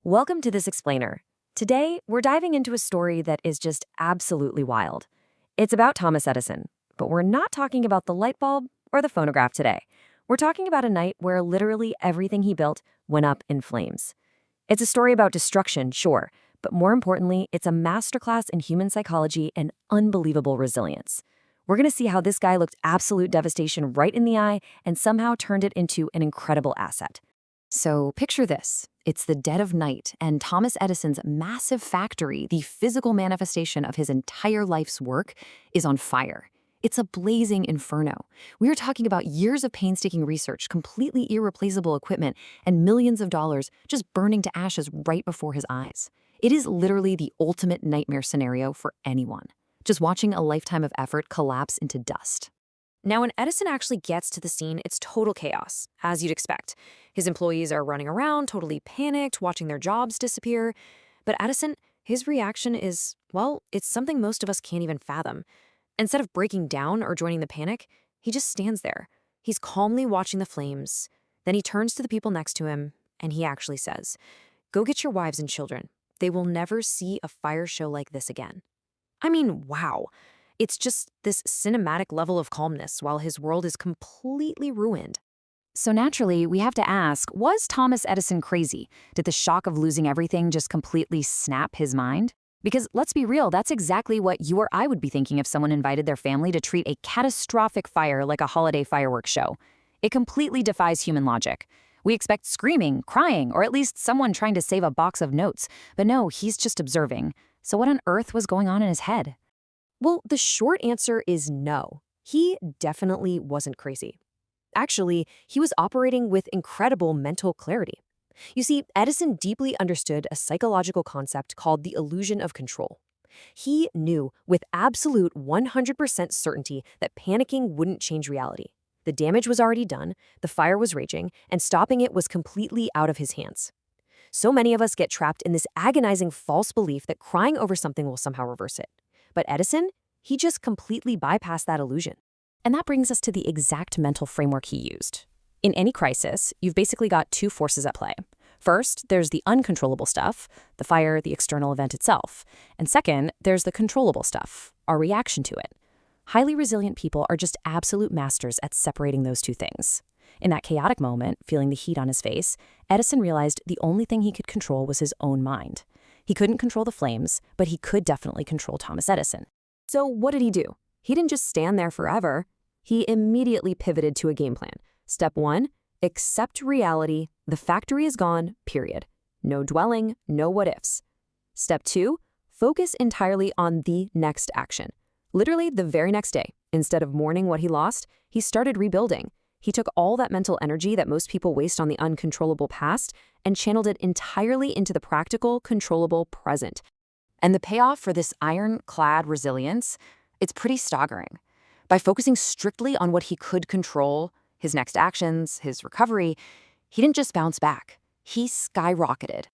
Welcome to This Explainer. Today, we're diving into a story that is just absolutely wild. It's about Thomas Edison, but we're not talking about the light bulb or the phonograph today. We're talking about a night where literally everything he built went up in flames. It's a story about destruction, sure, but more importantly, it's a masterclass in human psychology and unbelievable resilience. We're going to see how this guy looked absolute devastation right in the eye and somehow turned it into an incredible asset. So picture this. It's the dead of night, and Thomas Edison's massive factory, the physical manifestation of his entire life's work, is on fire. It's a blazing inferno. We are talking about years of painstaking research, completely irreplaceable equipment, and millions of dollars just burning to ashes right before his eyes. It is literally the ultimate nightmare scenario for anyone, just watching a lifetime of effort collapse into dust. Now, when Edison actually gets to the scene, it's total chaos, as you'd expect. His employees are running around, totally panicked, watching their jobs disappear. But Edison, his reaction is, well, it's something most of us can't even fathom. Instead of breaking down or joining the panic, he just stands there. He's calmly watching the flames. Then he turns to the people next to him, and he actually says, "Go get your wives and children. They will never see a fire show like this again." I mean, wow. It's just this cinematic level of calmness while his world is completely ruined. So naturally, we have to ask, was Thomas Edison crazy? Did the shock of losing everything just completely snap his mind? Because let's be real, that's exactly what you or I would be thinking if someone invited their family to treat a catastrophic fire like a holiday fireworks show. It completely defies human logic. We expect screaming, crying, or at least someone trying to save a box of notes. But no, he's just observing. So what on earth was going on in his head? Well, the short answer is no. He definitely wasn't crazy. Actually, he was operating with incredible mental clarity. You see, Edison deeply understood a psychological concept called the illusion of control. He knew with absolute 100% certainty that panicking wouldn't change reality. The damage was already done, the fire was raging, and stopping it was completely out of his hands. So many of us get trapped in this agonizing false belief that crying over something will somehow reverse it. But Edison, he just completely bypassed that illusion. And that brings us to the exact mental framework he used. In any crisis, you've basically got two forces at play. First, there's the uncontrollable stuff, the fire, the external event itself. And second, there's the controllable stuff, our reaction to it. Highly resilient people are just absolute masters at separating those two things. In that chaotic moment, feeling the heat on his face, Edison realized the only thing he could control was his own mind. He couldn't control the flames, but he could definitely control Thomas Edison. So what did he do? He didn't just stand there forever. He immediately pivoted to a game plan. Step 1, accept reality. The factory is gone, period. No dwelling, no what-ifs. Step 2, focus entirely on the next action. Literally the very next day, instead of mourning what he lost, he started rebuilding. He took all that mental energy that most people waste on the uncontrollable past and channeled it entirely into the practical, controllable present. And the payoff for this ironclad resilience, it's pretty staggering. By focusing strictly on what he could control, his next actions, his recovery, he didn't just bounce back. He skyrocketed.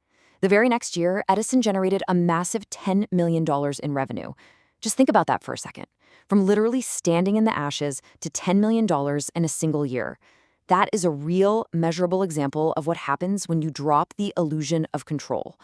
The very next year, Edison generated a massive $10 million in revenue. Just think about that for a second. From literally standing in the ashes to $10 million in a single year. That is a real, measurable example of what happens when you drop the illusion of control.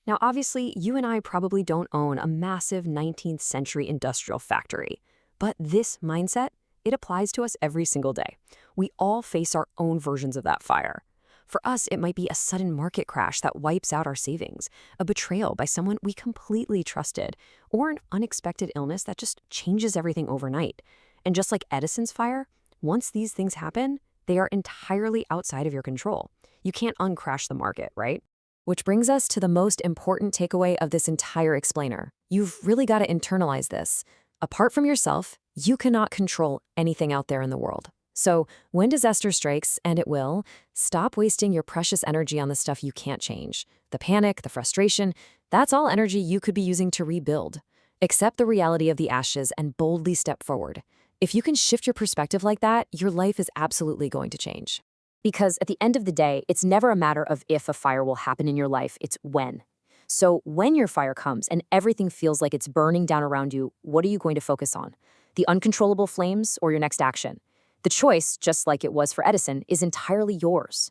Now, obviously, you and I probably don't own a massive 19th century industrial factory. But this mindset, it applies to us every single day. We all face our own versions of that fire. For us, it might be a sudden market crash that wipes out our savings, a betrayal by someone we completely trusted, or an unexpected illness that just changes everything overnight. And just like Edison's fire, once these things happen, they are entirely outside of your control. You can't uncrash the market, right? Which brings us to the most important takeaway of this entire explainer. You've really got to internalize this. Apart from yourself, you cannot control anything out there in the world. So when disaster strikes, and it will, stop wasting your precious energy on the stuff you can't change. The panic, the frustration, that's all energy you could be using to rebuild. Accept the reality of the ashes and boldly step forward. If you can shift your perspective like that, your life is absolutely going to change. Because at the end of the day, it's never a matter of if a fire will happen in your life, it's when. So when your fire comes and everything feels like it's burning down around you, what are you going to focus on? The uncontrollable flames or your next action? The choice, just like it was for Edison, is entirely yours.